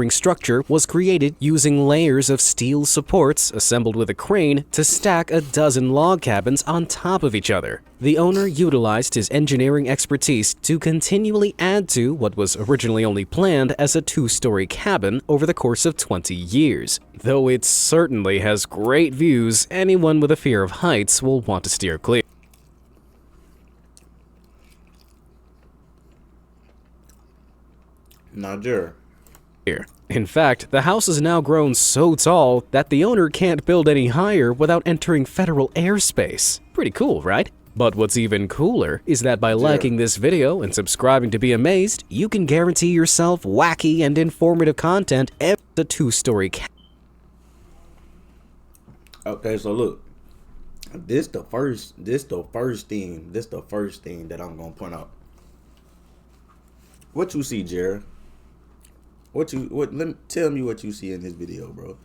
structure was created using layers of steel supports assembled with a crane to stack a dozen log cabins on top of each other. The owner utilized his engineering expertise to continually add to what was originally only planned as a two-story cabin over the course of 20 years. Though it certainly has great views, anyone with a fear of heights will want to steer clear. Niger. In fact, the house has now grown so tall that the owner can't build any higher without entering federal airspace. Pretty cool, right? But what's even cooler is that by liking this video and subscribing to be amazed, you can guarantee yourself wacky and informative content every the two-story Okay, so look, this the first thing that I'm gonna point out. What you see, Jared? Tell me what you see in this video, bro.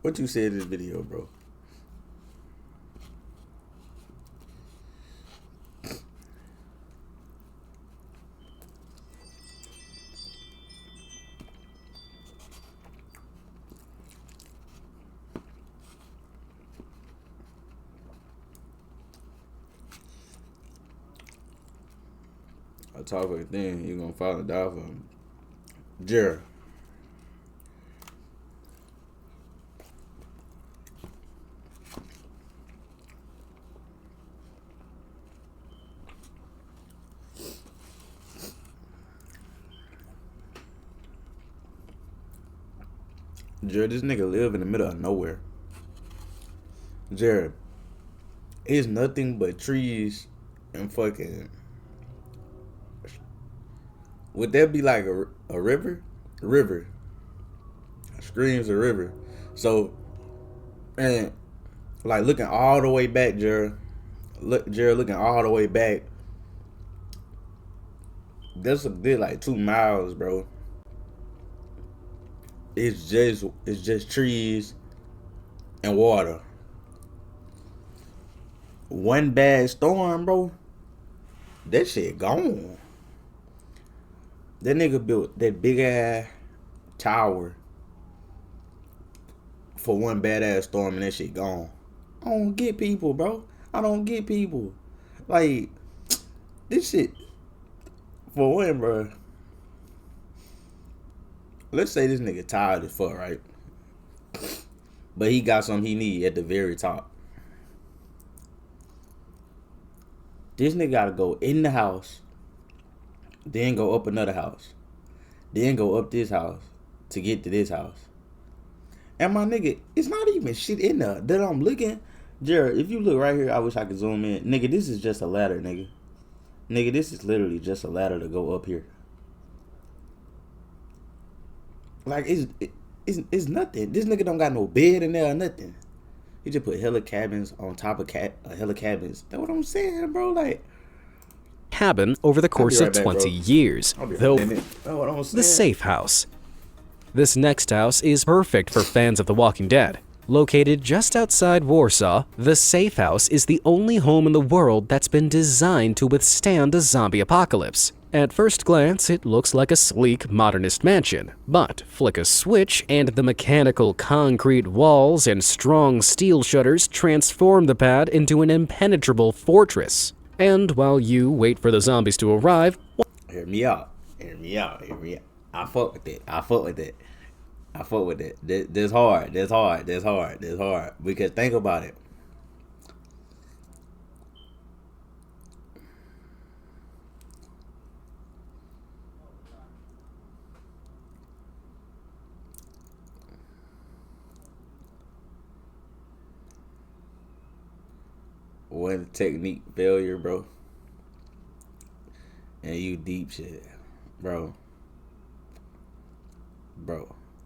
What you see in this video, bro? I talk like then you're gonna fall and die for him. Jared. Jared, this nigga live in the middle of nowhere. Jared, it's nothing but trees and fucking. Would that be like a river? A river. Screams a river. So, and like looking all the way back, Jared. Jared looking all the way back. That's a good like 2 miles, bro. It's just trees and water. One bad storm, bro. That shit gone. That nigga built that big ass tower for one badass storm and that shit gone. I don't get people, bro. I don't get people. Like, this shit, for one, bro. Let's say this nigga tired as fuck, right? But he got something he need at the very top. This nigga gotta go in the house, then go up another house, then go up this house to get to this house. And my nigga, it's not even shit in there that I'm looking. Jared, if you look right here, I wish I could zoom in. Nigga, this is just a ladder, nigga. Nigga, this is literally just a ladder to go up here. Like, it's nothing. This nigga don't got no bed in there or nothing. He just put hella cabins on top of hella cabins. That's what I'm saying, bro. Like, cabin over the course of 20 years, though the safe house. This next house is perfect for fans of The Walking Dead. Located just outside Warsaw, the safe house is the only home in the world that's been designed to withstand a zombie apocalypse. At first glance, it looks like a sleek, modernist mansion, but flick a switch and the mechanical concrete walls and strong steel shutters transform the pad into an impenetrable fortress. And while you wait for the zombies to arrive, hear me out. I fuck with it. I fuck with it. That's hard. Because think about it. One technique failure, bro. And you deep shit, bro.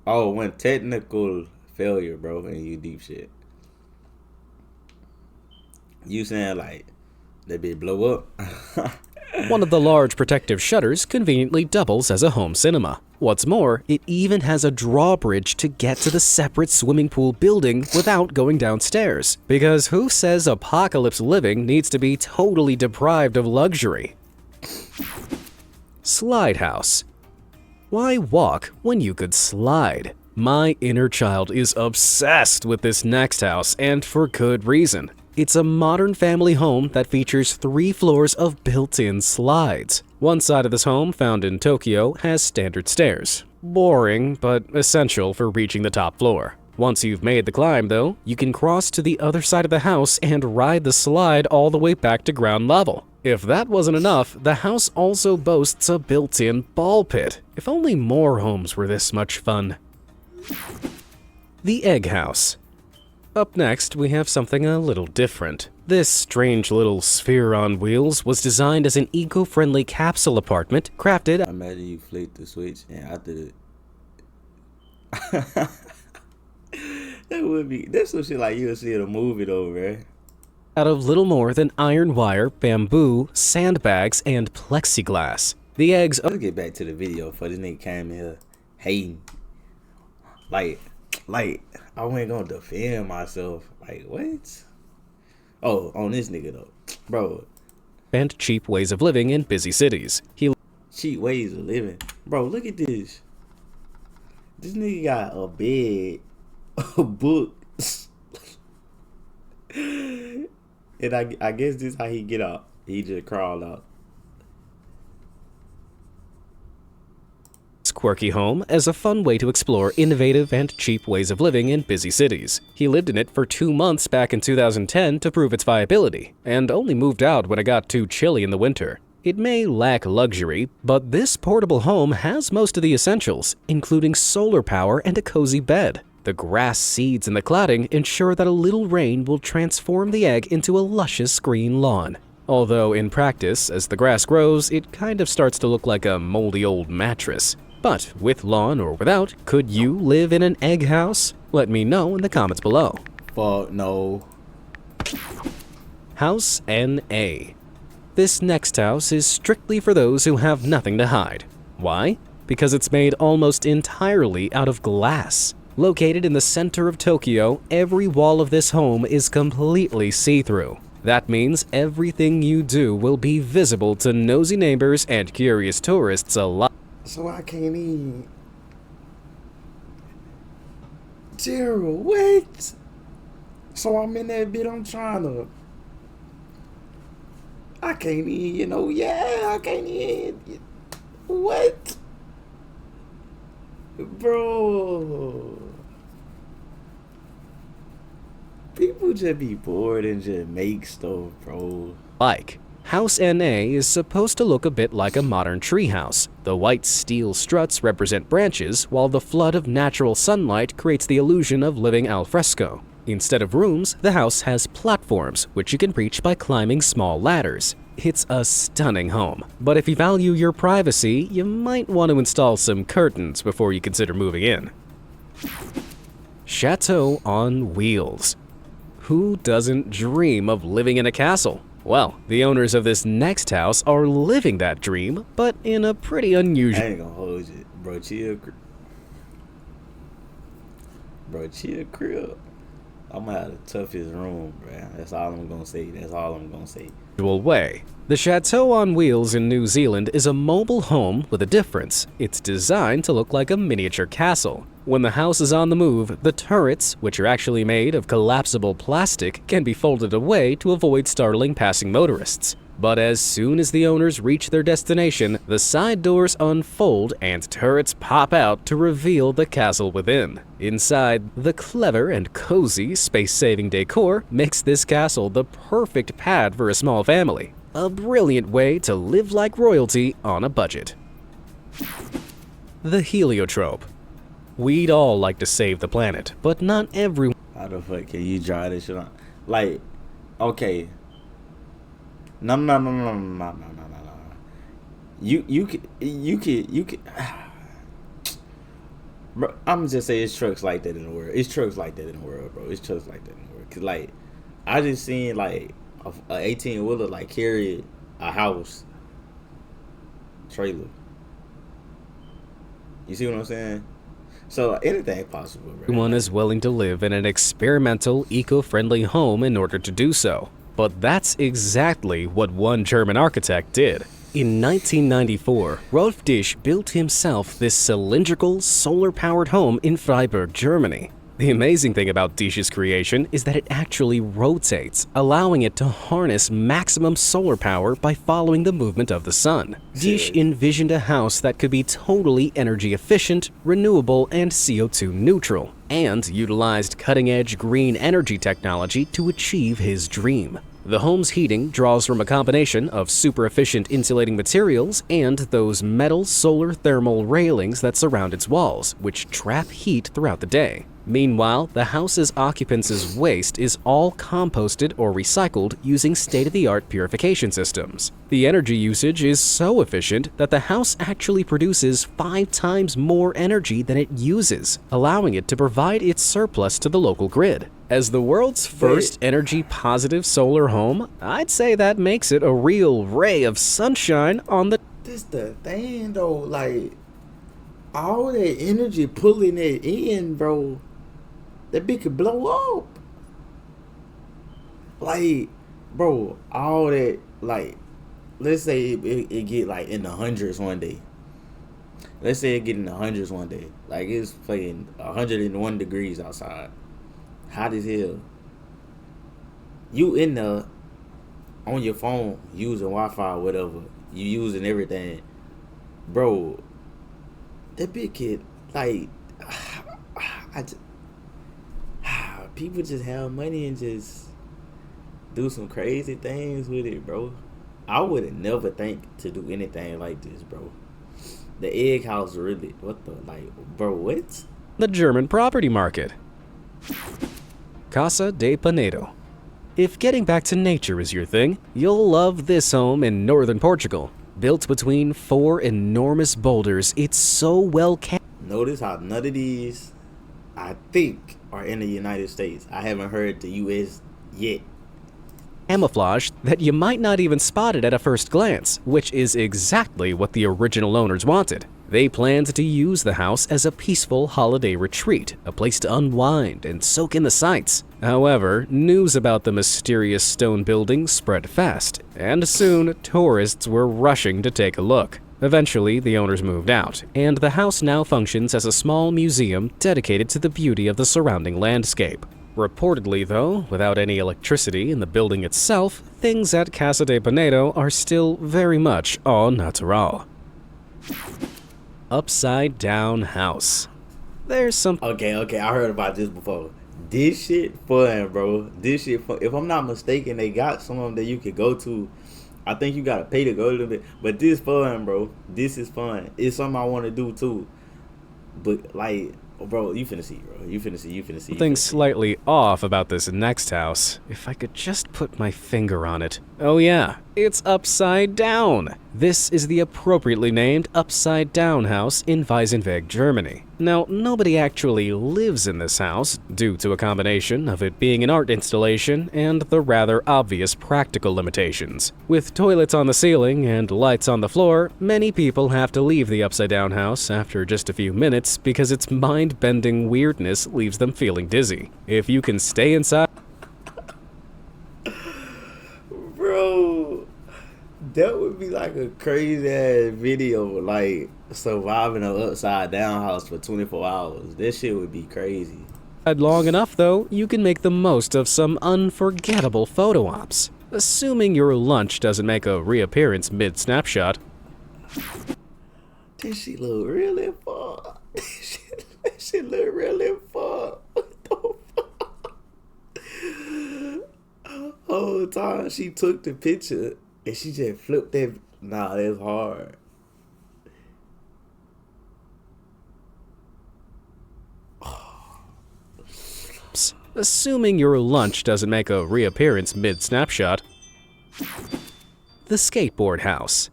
Oh, one technical failure, bro, and you deep shit. You saying like that bitch blow up? One of the large protective shutters conveniently doubles as a home cinema. What's more, it even has a drawbridge to get to the separate swimming pool building without going downstairs. Because who says apocalypse living needs to be totally deprived of luxury? Slide house. Why walk when you could slide? My inner child is obsessed with this next house, and for good reason. It's a modern family home that features 3 floors of built-in slides. One side of this home, found in Tokyo, has standard stairs. Boring, but essential for reaching the top floor. Once you've made the climb, though, you can cross to the other side of the house and ride the slide all the way back to ground level. If that wasn't enough, the house also boasts a built-in ball pit. If only more homes were this much fun. The Egg House. Up next, we have something a little different. This strange little sphere on wheels was designed as an eco-friendly capsule apartment crafted. Imagine you flick the switch and after the... That would be... That's some shit like you'll see in a movie though, man. Out of little more than iron wire, bamboo, sandbags, and plexiglass. The eggs... Let's get back to the video for this nigga came in here hating. Like, I wasn't gonna defend myself. Like, what? Oh, on this nigga though. Bro. And cheap ways of living in busy cities. Cheap ways of living. Bro, look at this. This nigga got a bed, a book. And I guess this is how he get out. He just crawled out. Quirky home as a fun way to explore innovative and cheap ways of living in busy cities. He lived in it for 2 months back in 2010 to prove its viability, and only moved out when it got too chilly in the winter. It may lack luxury, but this portable home has most of the essentials, including solar power and a cozy bed. The grass seeds in the cladding ensure that a little rain will transform the egg into a luscious green lawn. Although in practice, as the grass grows, it kind of starts to look like a moldy old mattress. But with lawn or without, could you live in an egg house? Let me know in the comments below. Fuck no. House NA. This next house is strictly for those who have nothing to hide. Why? Because it's made almost entirely out of glass. Located in the center of Tokyo, every wall of this home is completely see-through. That means everything you do will be visible to nosy neighbors and curious tourists alike. So I can't eat. Gerald, wait. So I'm in that bit, I'm trying to. I can't eat, I can't eat. What? Bro. People just be bored and just make stuff, bro. House NA is supposed to look a bit like a modern treehouse. The white steel struts represent branches, while the flood of natural sunlight creates the illusion of living al fresco. Instead of rooms, the house has platforms, which you can reach by climbing small ladders. It's a stunning home, but if you value your privacy, you might want to install some curtains before you consider moving in. Chateau on wheels. Who doesn't dream of living in a castle? Well, the owners of this next house are living that dream, but in a pretty unusual... I ain't gonna hold you. Bro, chill crib. I'm gonna have the toughest room, bro. That's all I'm gonna say. way. The Chateau on Wheels in New Zealand is a mobile home with a difference. It's designed to look like a miniature castle. When the house is on the move, the turrets, which are actually made of collapsible plastic, can be folded away to avoid startling passing motorists. But as soon as the owners reach their destination, the side doors unfold and turrets pop out to reveal the castle within. Inside, the clever and cozy space-saving decor makes this castle the perfect pad for a small family. A brilliant way to live like royalty on a budget. The heliotrope. We'd all like to save the planet, but not everyone. How the fuck can you draw this shit on? Like, okay. No. You can. Bro, I'm just say it's trucks like that in the world. It's trucks like that in the world, bro. It's trucks like that in the world. Cause like, I just seen like a 18-wheeler like carry a house trailer. You see what I'm saying? So anything possible, bro. Everyone is willing to live in an experimental, eco-friendly home in order to do so. But that's exactly what one German architect did. In 1994, Rolf Disch built himself this cylindrical, solar-powered home in Freiburg, Germany. The amazing thing about Disch's creation is that it actually rotates, allowing it to harness maximum solar power by following the movement of the sun. Disch envisioned a house that could be totally energy efficient, renewable, and CO2 neutral, and utilized cutting-edge green energy technology to achieve his dream. The home's heating draws from a combination of super-efficient insulating materials and those metal solar thermal railings that surround its walls, which trap heat throughout the day. Meanwhile, the house's occupants' waste is all composted or recycled using state-of-the-art purification systems. The energy usage is so efficient that the house actually produces 5 times more energy than it uses, allowing it to provide its surplus to the local grid. As the world's first energy-positive solar home, I'd say that makes it a real ray of sunshine on the... This the thing though, like, all that energy pulling it in, bro, that bitch could blow up. Like, bro, all that, like, let's say it get like in the hundreds one day. Let's say it get in the hundreds one day. Like, it's playing 101 degrees outside. Hot as hell. You in there on your phone using Wi-Fi or whatever. You using everything. Bro, that big kid, like, people just have money and just do some crazy things with it, bro. I would have never think to do anything like this, bro. The egg house really, what the, like, bro, what? The German property market. Casa de Penedo. If getting back to nature is your thing, you'll love this home in northern Portugal. Built between 4 enormous boulders, it's so well kept. Notice how none of these, I think, are in the United States. I haven't heard the U.S. yet. Camouflage that you might not even spot it at a first glance, which is exactly what the original owners wanted. They planned to use the house as a peaceful holiday retreat, a place to unwind and soak in the sights. However, news about the mysterious stone building spread fast, and soon tourists were rushing to take a look. Eventually, the owners moved out, and the house now functions as a small museum dedicated to the beauty of the surrounding landscape. Reportedly, though, without any electricity in the building itself, things at Casa de Penedo are still very much au natural. Upside down house. There's some... Okay, I heard about this before. This shit fun, bro. This shit fun. If I'm not mistaken, they got some of them that you could go to. I think you gotta pay to go a little bit. But this fun, bro. This is fun. It's something I want to do, too. But, like... Bro, you finna see, bro. You finna see. Something slightly off about this next house. If I could just put my finger on it. Oh yeah, it's upside down. This is the appropriately named Upside Down House in Weisenweg, Germany. Now, nobody actually lives in this house, due to a combination of it being an art installation and the rather obvious practical limitations. With toilets on the ceiling and lights on the floor, many people have to leave the Upside Down House after just a few minutes because its mind-bending weirdness leaves them feeling dizzy. If you can stay inside... Bro, that would be like a crazy ass video, like surviving an upside down house for 24 hours. This shit would be crazy. Long enough, though, you can make the most of some unforgettable photo ops. Assuming your lunch doesn't make a reappearance mid-snapshot. This shit look really fun. This shit look really fun. What the fuck? Whole time she took the picture and she just flipped that. Nah, that's hard. Assuming your lunch doesn't make a reappearance mid-snapshot. The skateboard house.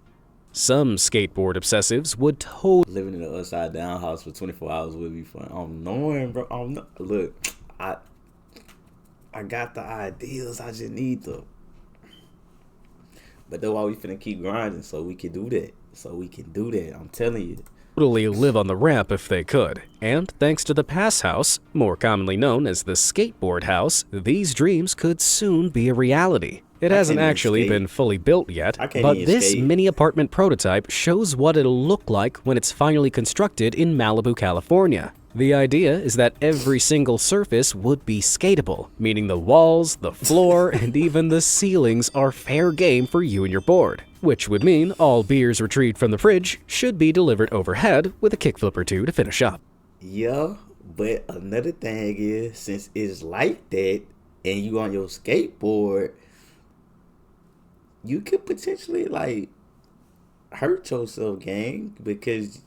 Some skateboard obsessives would totally... Living in an upside down house for 24 hours would be fun. I'm knowing, bro. Look, I got the ideas. I just need them. But that's why we finna keep grinding so we can do that. I'm telling you. Totally live on the ramp if they could. And thanks to the Pass House, more commonly known as the Skateboard House, these dreams could soon be a reality. It hasn't actually been fully built yet, but this mini apartment prototype shows what it'll look like when it's finally constructed in Malibu, California. The idea is that every single surface would be skatable, meaning the walls, the floor, and even the ceilings are fair game for you and your board, which would mean all beers retrieved from the fridge should be delivered overhead with a kickflip or two to finish up. Yeah, but another thing is, since it's like that, and you on your skateboard, you could potentially, like, hurt yourself, gang, because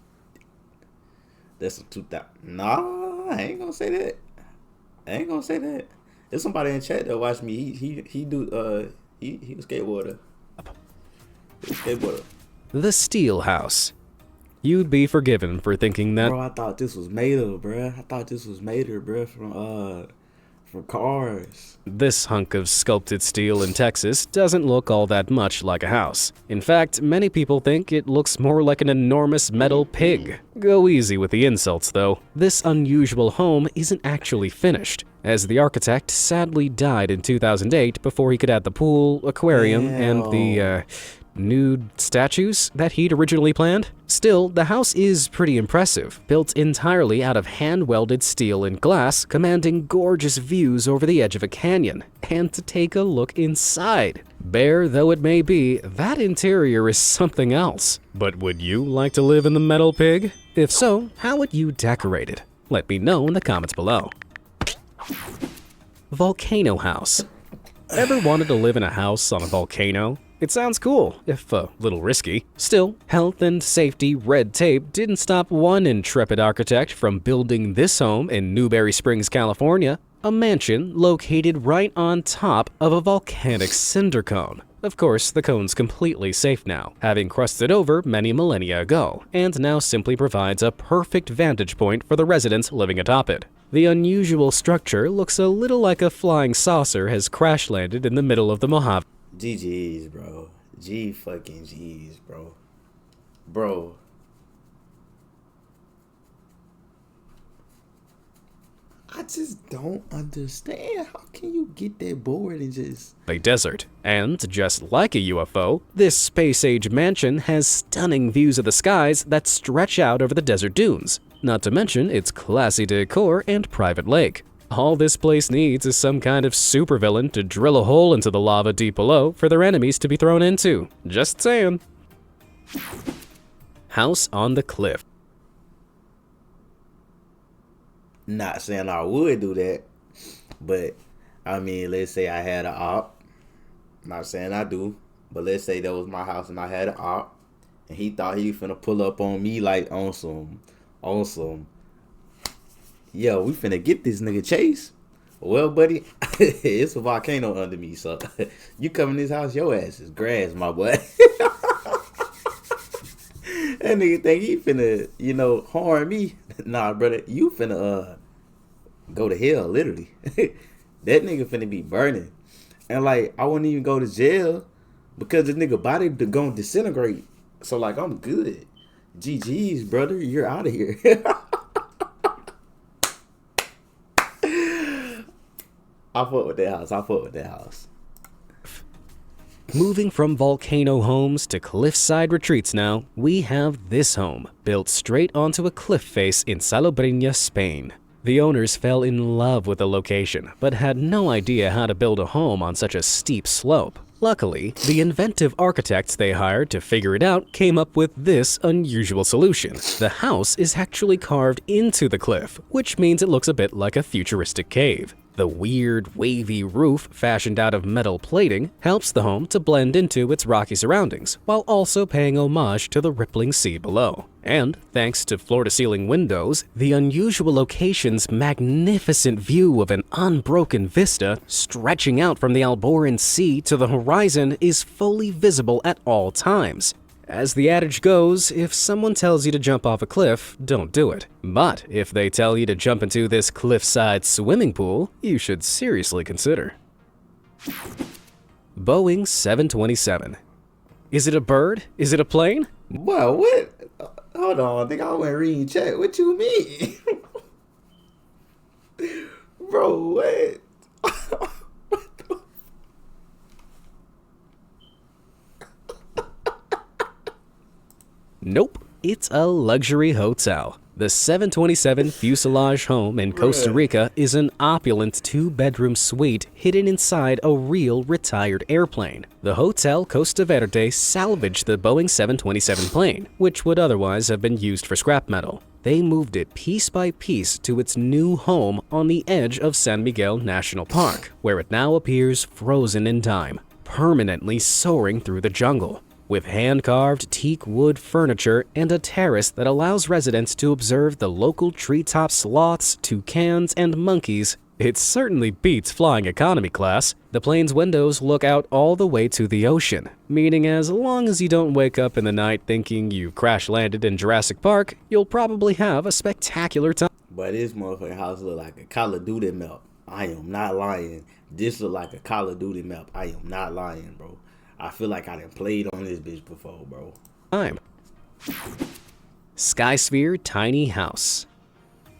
that's a 2000. Nah, I ain't gonna say that. There's somebody in chat that watched me. He was skateboarder. The Steel House. You'd be forgiven for thinking that. Bro, I thought this was Mater, bro, from Cars. This hunk of sculpted steel in Texas doesn't look all that much like a house. In fact, many people think it looks more like an enormous metal pig. Go easy with the insults, though. This unusual home isn't actually finished, as the architect sadly died in 2008 before he could add the pool, aquarium, and the nude statues that he'd originally planned. Still, the house is pretty impressive, built entirely out of hand-welded steel and glass, commanding gorgeous views over the edge of a canyon. And to take a look inside. Bare though it may be, that interior is something else. But would you like to live in the metal pig? If so, how would you decorate it? Let me know in the comments below. Volcano House. Ever wanted to live in a house on a volcano? It sounds cool, if a little risky. Still, health and safety red tape didn't stop one intrepid architect from building this home in Newberry Springs, California, a mansion located right on top of a volcanic cinder cone. Of course, the cone's completely safe now, having crusted over many millennia ago, and now simply provides a perfect vantage point for the residents living atop it. The unusual structure looks a little like a flying saucer has crash-landed in the middle of the Mojave. GG's, bro. G's, bro. Bro. I just don't understand. How can you get that bored and just... a desert. And just like a UFO, this space-age mansion has stunning views of the skies that stretch out over the desert dunes. Not to mention its classy decor and private lake. All this place needs is some kind of supervillain to drill a hole into the lava deep below for their enemies to be thrown into. Just saying. House on the Cliff. Not saying I would do that, but I mean, let's say I had an op. Not saying I do, but let's say that was my house and I had an op, and he thought he was finna pull up on me like on some. Yo, we finna get this nigga Chase. Well, buddy, it's a volcano under me, so you come in this house, your ass is grass, my boy. That nigga think he finna, harm me. Nah, brother, you finna go to hell, literally. That nigga finna be burning. And like, I wouldn't even go to jail because this nigga body gonna disintegrate. So like, I'm good. GG's, brother, you're out of here. I fuck with that house. Moving from volcano homes to cliffside retreats now, we have this home, built straight onto a cliff face in Salobreña, Spain. The owners fell in love with the location, but had no idea how to build a home on such a steep slope. Luckily, the inventive architects they hired to figure it out came up with this unusual solution. The house is actually carved into the cliff, which means it looks a bit like a futuristic cave. The weird, wavy roof fashioned out of metal plating helps the home to blend into its rocky surroundings, while also paying homage to the rippling sea below. And, thanks to floor-to-ceiling windows, the unusual location's magnificent view of an unbroken vista stretching out from the Alboran Sea to the horizon is fully visible at all times. As the adage goes, if someone tells you to jump off a cliff, don't do it. But if they tell you to jump into this cliffside swimming pool, you should seriously consider. Boeing 727. Is it a bird? Is it a plane? Well, what? Hold on, I think I went reading chat. What you mean? Bro, what? Nope, it's a luxury hotel. The 727 Fuselage home in Costa Rica is an opulent two-bedroom suite hidden inside a real retired airplane. The Hotel Costa Verde salvaged the Boeing 727 plane, which would otherwise have been used for scrap metal. They moved it piece by piece to its new home on the edge of San Miguel National Park, where it now appears frozen in time, permanently soaring through the jungle. With hand-carved teak wood furniture and a terrace that allows residents to observe the local treetop sloths, toucans, and monkeys, it certainly beats flying economy class. The plane's windows look out all the way to the ocean, meaning as long as you don't wake up in the night thinking you crash-landed in Jurassic Park, you'll probably have a spectacular time. But this motherfucking house look like a Call of Duty map. I am not lying. This look like a Call of Duty map. I am not lying, bro. I feel like I done played on this bitch before, bro. Skysphere Tiny House.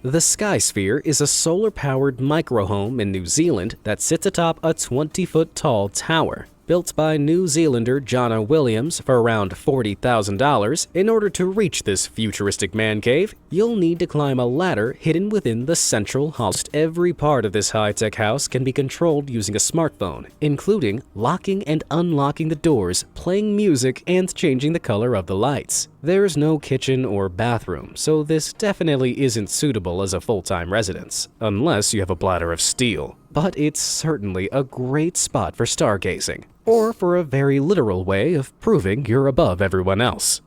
The Skysphere is a solar-powered micro-home in New Zealand that sits atop a 20-foot-tall tower. Built by New Zealander Jono Williams for around $40,000, in order to reach this futuristic man cave, you'll need to climb a ladder hidden within the central hall. Every part of this high-tech house can be controlled using a smartphone, including locking and unlocking the doors, playing music, and changing the color of the lights. There's no kitchen or bathroom, so this definitely isn't suitable as a full-time residence, unless you have a bladder of steel. But it's certainly a great spot for stargazing, or for a very literal way of proving you're above everyone else.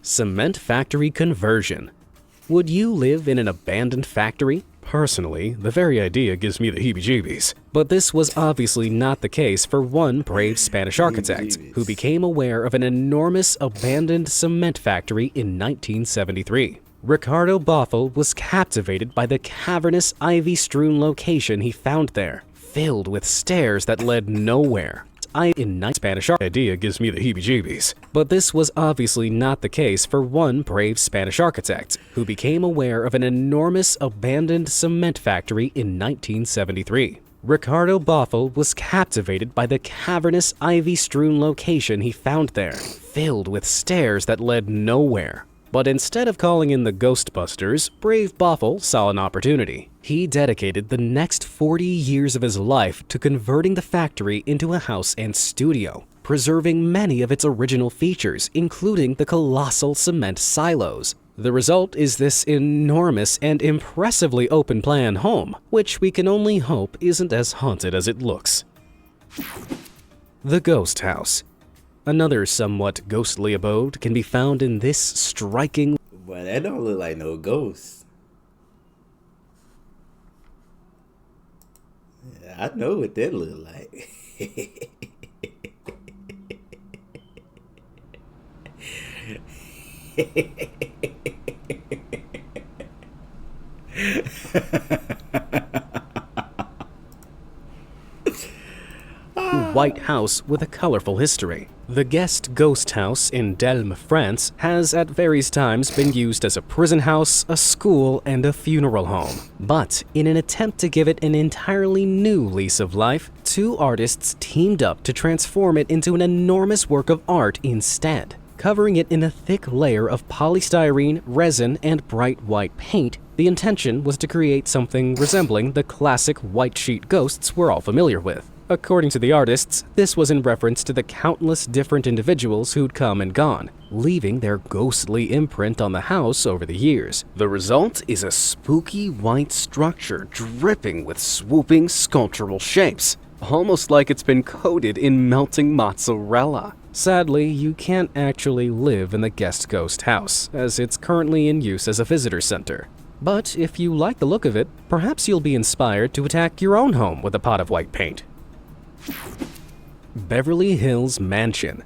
Cement factory conversion. Would you live in an abandoned factory? Personally, the very idea gives me the heebie-jeebies. But this was obviously not the case for one brave Spanish architect who became aware of an enormous abandoned cement factory in 1973. Ricardo Bofill was captivated by the cavernous, ivy-strewn location he found there, filled with stairs that led nowhere. Spanish idea gives me the heebie-jeebies. But this was obviously not the case for one brave Spanish architect who became aware of an enormous abandoned cement factory in 1973. Ricardo Bofill was captivated by the cavernous, ivy-strewn location he found there, filled with stairs that led nowhere. But instead of calling in the Ghostbusters, brave Bofill saw an opportunity. He dedicated the next 40 years of his life to converting the factory into a house and studio, preserving many of its original features, including the colossal cement silos. The result is this enormous and impressively open-plan home, which we can only hope isn't as haunted as it looks. The Ghost House. Another somewhat ghostly abode can be found in this striking... But that don't look like no ghost. Yeah, I know what that look like. White house with a colorful history. The Guest Ghost House in Delme, France, has at various times been used as a prison house, a school, and a funeral home. But in an attempt to give it an entirely new lease of life, two artists teamed up to transform it into an enormous work of art instead. Covering it in a thick layer of polystyrene, resin, and bright white paint, the intention was to create something resembling the classic white sheet ghosts we're all familiar with. According to the artists, this was in reference to the countless different individuals who'd come and gone, leaving their ghostly imprint on the house over the years. The result is a spooky white structure dripping with swooping sculptural shapes, almost like it's been coated in melting mozzarella. Sadly, you can't actually live in the Guest Ghost House, as it's currently in use as a visitor center. But if you like the look of it, perhaps you'll be inspired to attack your own home with a pot of white paint. Beverly Hills Mansion.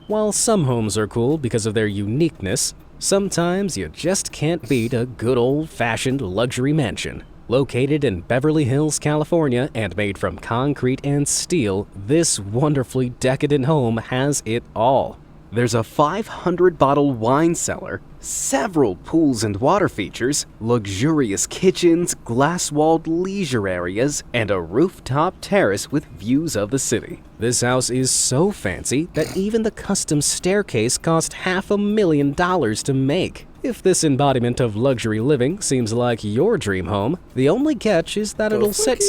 While some homes are cool because of their uniqueness, sometimes you just can't beat a good old-fashioned luxury mansion. Located in Beverly Hills, California, and made from concrete and steel, this wonderfully decadent home has it all. There's a 500-bottle wine cellar, several pools and water features, luxurious kitchens, glass-walled leisure areas, and a rooftop terrace with views of the city. This house is so fancy that even the custom staircase cost $500,000 to make. If this embodiment of luxury living seems like your dream home, the only catch is that it'll set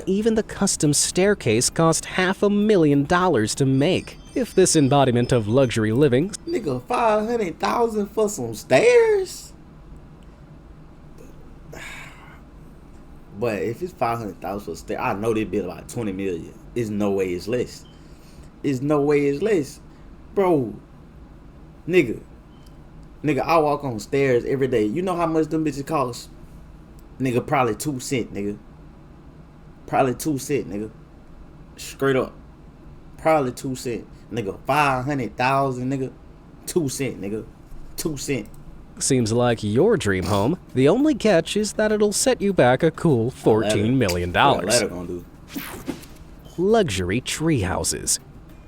even the custom staircase cost $500,000 to make. If this embodiment of luxury living, nigga, $500,000 for some stairs. But if it's $500,000 for stairs, I know they built about $20 million. There's no way it's less. There's no way it's less, bro. Nigga, I walk on stairs every day. You know how much them bitches cost? Nigga, probably 2 cents, nigga. Probably 2 cents, nigga. Straight up. Probably 2 cents. Nigga, 500,000, nigga. 2 cents, nigga. 2 cents. Seems like your dream home. The only catch is that it'll set you back a cool $14 million. What's that gonna do? Luxury tree houses.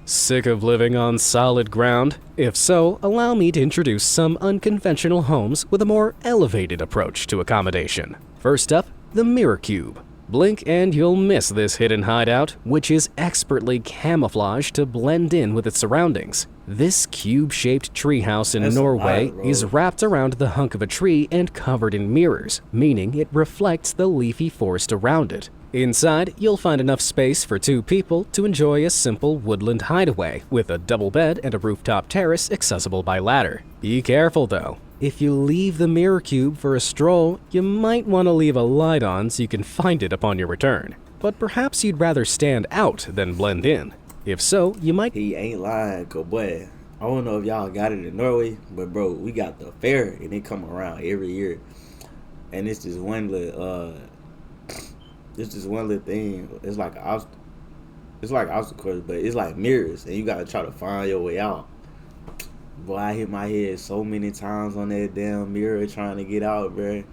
Sick of living on solid ground? If so, allow me to introduce some unconventional homes with a more elevated approach to accommodation. First up, the Mirror Cube. Blink and you'll miss this hidden hideout, which is expertly camouflaged to blend in with its surroundings. This cube-shaped treehouse in Norway is wrapped around the hunk of a tree and covered in mirrors, meaning it reflects the leafy forest around it. Inside, you'll find enough space for 2 people to enjoy a simple woodland hideaway with a double bed and a rooftop terrace accessible by ladder. Be careful though. If you leave the Mirror Cube for a stroll, you might want to leave a light on so you can find it upon your return. But perhaps you'd rather stand out than blend in. If so, you might— He ain't lying, cause boy, I don't know if y'all got it in Norway, but bro, we got the fair and it come around every year. And it's just one little thing. It's like obstacles, but it's like mirrors and you gotta try to find your way out. Boy, I hit my head so many times on that damn mirror trying to get out, bro.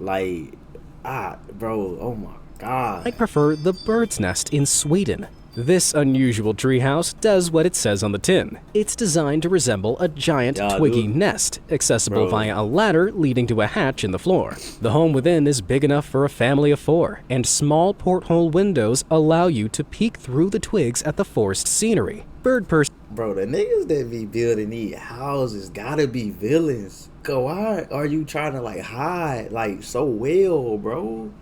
Like, bro, oh my God. I prefer the Bird's Nest in Sweden. This unusual treehouse does what it says on the tin. It's designed to resemble a giant twiggy nest, accessible via a ladder leading to a hatch in the floor. The home within is big enough for a family of 4, and small porthole windows allow you to peek through the twigs at the forest scenery. Bro, the niggas that be building these houses gotta be villains. Go, why are you trying to like hide like so well, bro?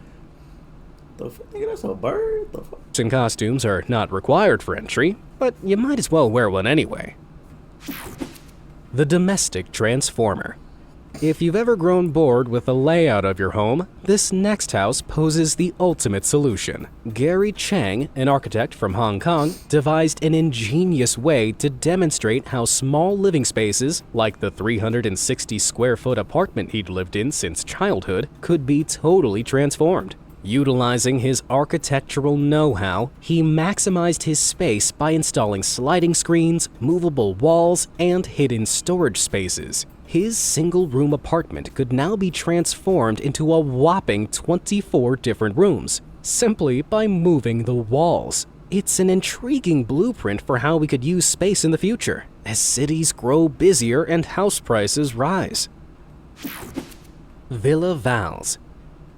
The fuck, nigga, that's a bird? The fuck? And costumes are not required for entry, but you might as well wear one anyway. The Domestic Transformer. If you've ever grown bored with the layout of your home, this next house poses the ultimate solution. Gary Chang, an architect from Hong Kong, devised an ingenious way to demonstrate how small living spaces, like the 360 square foot apartment he'd lived in since childhood, could be totally transformed. Utilizing his architectural know-how, he maximized his space by installing sliding screens, movable walls, and hidden storage spaces. His single-room apartment could now be transformed into a whopping 24 different rooms, simply by moving the walls. It's an intriguing blueprint for how we could use space in the future, as cities grow busier and house prices rise. Villa Vals.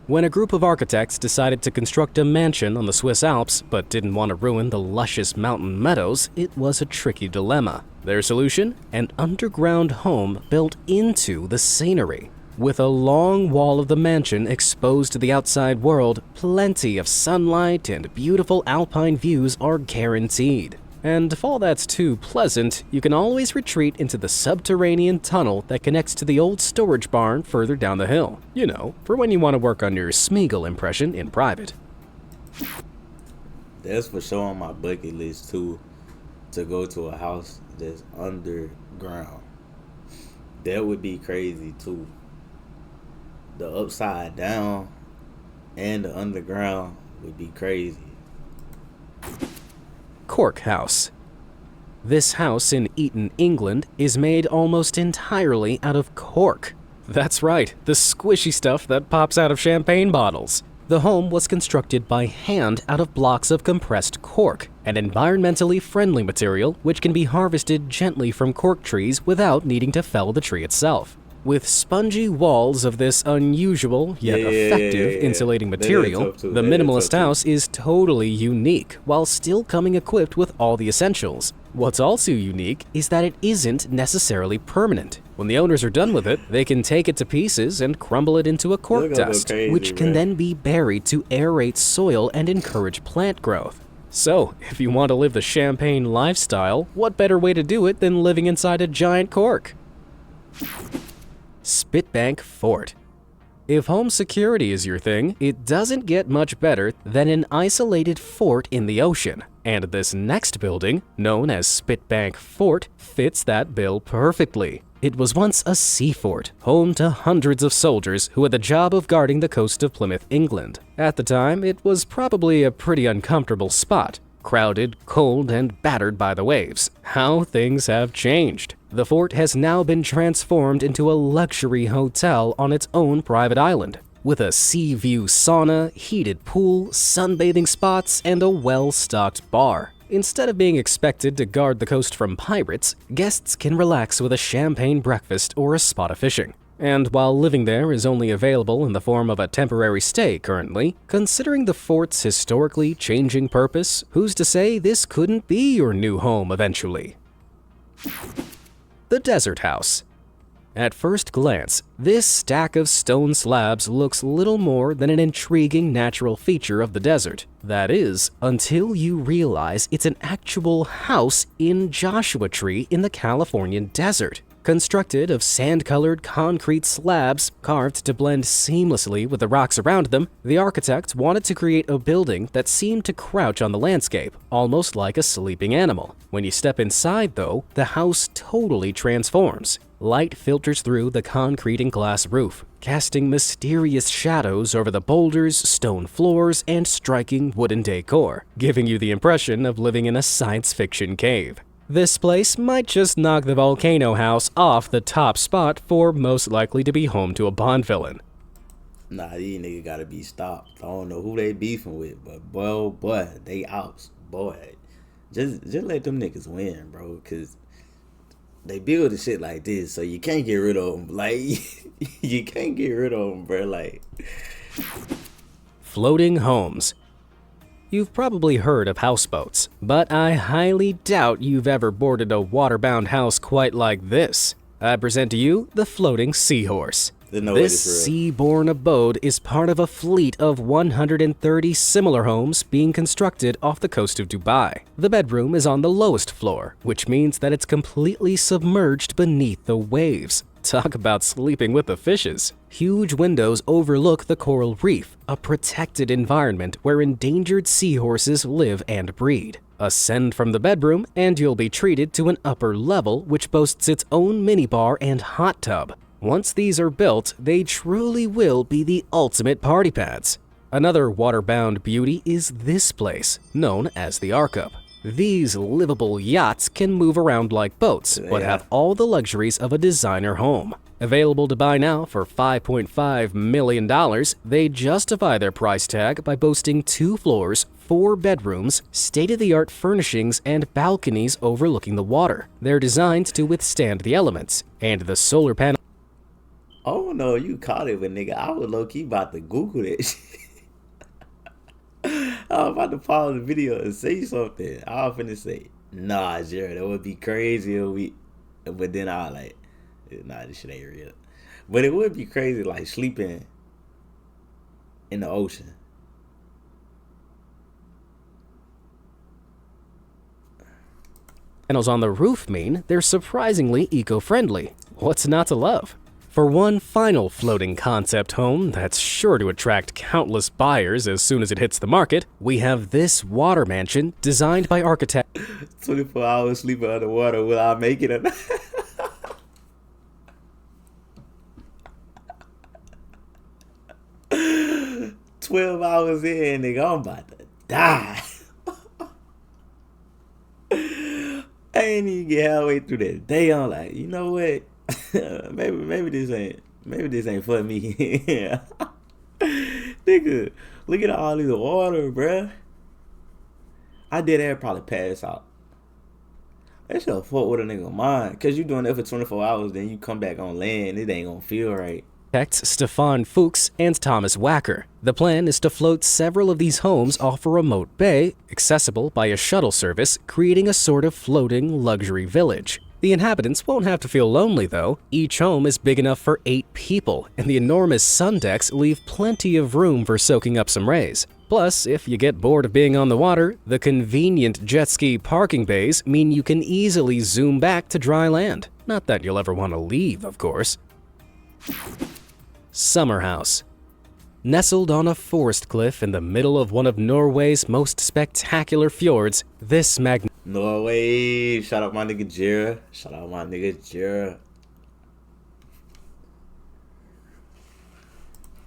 When a group of architects decided to construct a mansion on the Swiss Alps but didn't want to ruin the luscious mountain meadows, it was a tricky dilemma. Their solution? An underground home built into the scenery. With a long wall of the mansion exposed to the outside world, plenty of sunlight and beautiful alpine views are guaranteed. And if all that's too pleasant, you can always retreat into the subterranean tunnel that connects to the old storage barn further down the hill. You know, for when you want to work on your Smeagol impression in private. That's for sure on my bucket list too, to go to a house that's underground. That would be crazy too. The upside down and the underground would be crazy. Cork House. This house in Eton, England, is made almost entirely out of cork. That's right, the squishy stuff that pops out of champagne bottles. The home was constructed by hand out of blocks of compressed cork. an environmentally friendly material which can be harvested gently from cork trees without needing to fell the tree itself. With spongy walls of this unusual yet effective insulating material, the minimalist house is totally unique while still coming equipped with all the essentials. What's also unique is that it isn't necessarily permanent. When the owners are done with it, they can take it to pieces and crumble it into a cork dust, which can then be buried to aerate soil and encourage plant growth. So, if you want to live the Champagne lifestyle, what better way to do it than living inside a giant cork? Spitbank Fort. If home security is your thing, it doesn't get much better than an isolated fort in the ocean. And this next building, known as Spitbank Fort, fits that bill perfectly. It was once a sea fort, home to hundreds of soldiers who had the job of guarding the coast of Plymouth, England. At the time, it was probably a pretty uncomfortable spot. Crowded, cold, and battered by the waves. How things have changed. The fort has now been transformed into a luxury hotel on its own private island, with a sea view sauna, heated pool, sunbathing spots, and a well-stocked bar. Instead of being expected to guard the coast from pirates, guests can relax with a champagne breakfast or a spot of fishing. And while living there is only available in the form of a temporary stay currently, considering the fort's historically changing purpose, who's to say this couldn't be your new home eventually? The Desert House. At first glance, this stack of stone slabs looks little more than an intriguing natural feature of the desert. That is, until you realize it's an actual house in Joshua Tree in the Californian desert. Constructed of sand-colored concrete slabs carved to blend seamlessly with the rocks around them, the architect wanted to create a building that seemed to crouch on the landscape, almost like a sleeping animal. When you step inside, though, the house totally transforms. Light filters through the concrete and glass roof, casting mysterious shadows over the boulders, stone floors, and striking wooden decor, giving you the impression of living in a science fiction cave. This place might just knock the Volcano House off the top spot for most likely to be home to a Bond villain. Nah, these niggas gotta be stopped. I don't know who they beefing with, but boy, they outs. Boy, just let them niggas win, bro, because they build the shit like this, so you can't get rid of them. Like, you can't get rid of them, bro. Like, floating homes. You've probably heard of houseboats, but I highly doubt you've ever boarded a waterbound house quite like this. I present to you the Floating Seahorse. This seaborne abode is part of a fleet of 130 similar homes being constructed off the coast of Dubai. The bedroom is on the lowest floor, which means that it's completely submerged beneath the waves. Talk about sleeping with the fishes. Huge windows overlook the coral reef, a protected environment where endangered seahorses live and breed. Ascend from the bedroom and you'll be treated to an upper level which boasts its own minibar and hot tub. Once these are built, they truly will be the ultimate party pads. Another waterbound beauty is this place, known as the Arkup. These livable yachts can move around like boats, but have all the luxuries of a designer home. Available to buy now for $5.5 million, they justify their price tag by boasting 2 floors, 4 bedrooms, state-of-the-art furnishings, and balconies overlooking the water. They're designed to withstand the elements, and the solar panel. Oh no, you caught it, but nigga, I was low-key about to Google that shit. I was about to pause the video and say something. I was finna say, nah, Jared, that would be crazy if we... But then I was like, nah, this shit ain't real. But it would be crazy, like, sleeping in the ocean. Panels on the roof mean they're surprisingly eco-friendly. What's not to love? For one final floating concept home that's sure to attract countless buyers as soon as it hits the market, we have this water mansion designed by architect. 24 hours sleeping underwater, will I make it or not? "12 hours in, nigga, I'm about to die." I ain't even get halfway through that day. I'm like, you know what? maybe this ain't for me. Nigga, look at all this water, bruh. I did that probably pass out. That shit fuck with a nigga mind. Cause you doing that for 24 hours, then you come back on land, it ain't gonna feel right. Stefan Fuchs and Thomas Wacker. The plan is to float several of these homes off a remote bay, accessible by a shuttle service, creating a sort of floating luxury village. The inhabitants won't have to feel lonely, though. Each home is big enough for 8 people, and the enormous sun decks leave plenty of room for soaking up some rays. Plus, if you get bored of being on the water, the convenient jet ski parking bays mean you can easily zoom back to dry land. Not that you'll ever want to leave, of course. Summer House. Nestled on a forest cliff in the middle of one of Norway's most spectacular fjords, this Norway, shout out my nigga Jera. Shout out my nigga Jera.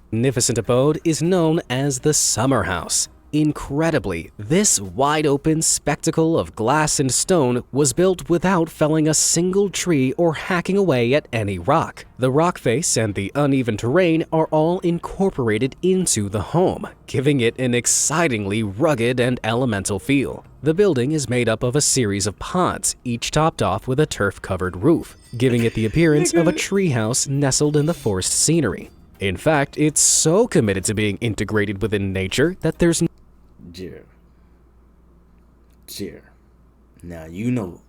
Magnificent abode is known as the Summer House. Incredibly, this wide-open spectacle of glass and stone was built without felling a single tree or hacking away at any rock. The rock face and the uneven terrain are all incorporated into the home, giving it an excitingly rugged and elemental feel. The building is made up of a series of pods, each topped off with a turf-covered roof, giving it the appearance of a treehouse nestled in the forest scenery. In fact, it's so committed to being integrated within nature that there's Cheer. Now you know.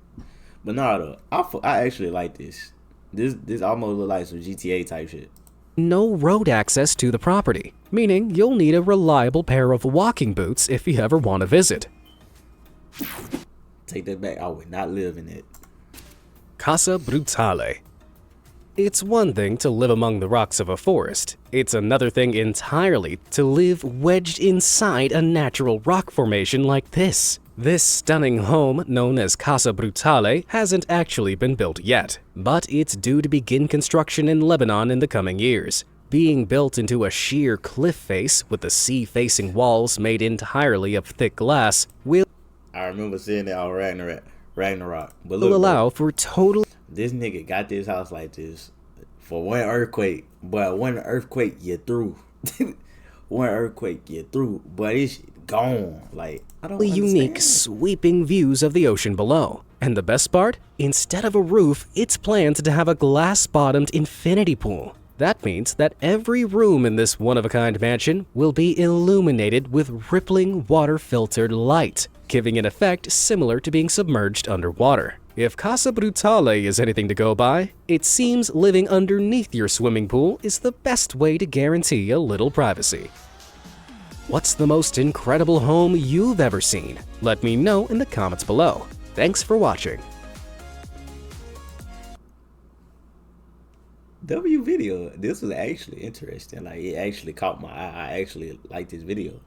But nah, though, I actually like this. This almost look like some GTA type shit. No road access to the property, meaning you'll need a reliable pair of walking boots if you ever want to visit. Take that back. I would not live in it. Casa Brutale. It's one thing to live among the rocks of a forest. It's another thing entirely to live wedged inside a natural rock formation like this. This stunning home, known as Casa Brutale, hasn't actually been built yet, but it's due to begin construction in Lebanon in the coming years. Being built into a sheer cliff face with the sea-facing walls made entirely of thick glass I remember seeing that on Ragnarok. But will allow for total... This nigga got this house like this for one earthquake, but one earthquake you through. One earthquake you through, but it's gone. Like, I don't understand. Unique, sweeping views of the ocean below. And the best part? Instead of a roof, it's planned to have a glass-bottomed infinity pool. That means that every room in this one-of-a-kind mansion will be illuminated with rippling water-filtered light, giving an effect similar to being submerged underwater. If Casa Brutale is anything to go by, it seems living underneath your swimming pool is the best way to guarantee a little privacy. What's the most incredible home you've ever seen? Let me know in the comments below. Thanks for watching. W video. This was actually interesting. Like, it actually caught my eye. I actually liked this video.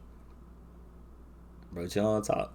Bro, chill on top.